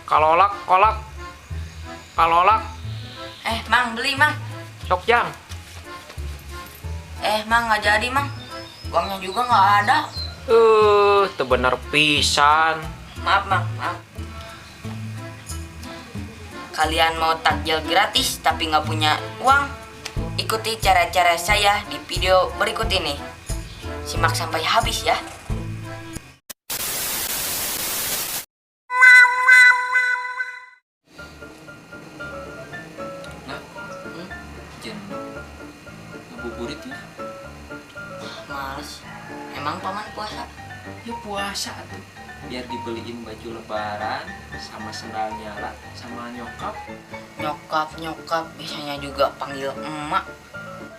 Kalolak, kolak. Kalolak, Mang beli mang. sok jang. Mang nggak jadi mang. Uangnya juga nggak ada. Teu bener pisan. Maaf mang, maaf. Kalian mau takjil gratis tapi nggak punya uang? Ikuti cara-cara saya di video berikut ini. Simak sampai habis ya. Nah, jen ngabuburit ya. Males. Emang paman puasa? Ya puasa tuh. Biar dibeliin baju lebaran sama sendal nyala sama nyokap. Nyokap biasanya juga panggil emak.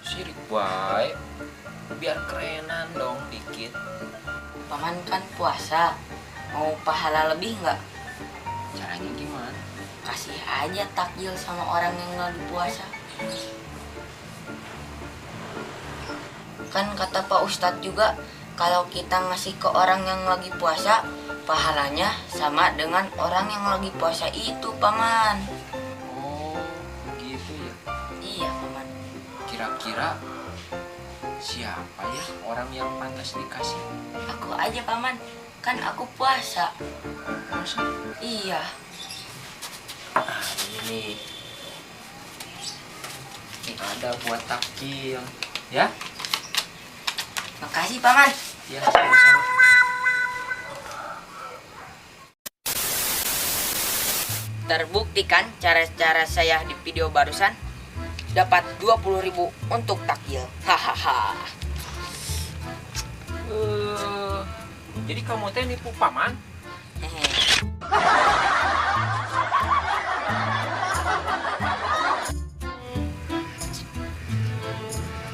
Sirik baik. Biar kerenan dong dikit. Paman kan puasa. Mau pahala lebih nggak? Caranya gimana? Kasih aja takjil sama orang yang lagi puasa. Kan kata Pak Ustadz juga, kalau kita ngasih ke orang yang lagi puasa, pahalanya sama dengan orang yang lagi puasa itu, Paman. Oh, begitu ya. Iya, Paman. Kira-kira siapa ya orang yang pantas dikasih? Aku aja, Paman. Kan aku puasa. Masa? Iya. Ini ada buat takjil ya. Makasih, Paman. Ya, sama-sama. Terbukti kan cara-cara saya di video barusan? Dapat 20.000 untuk takjil. Hahaha. Jadi kamu teh nipu paman? Hehe.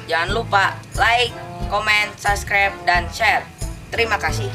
Jangan lupa like, comment, subscribe, dan share. Terima kasih.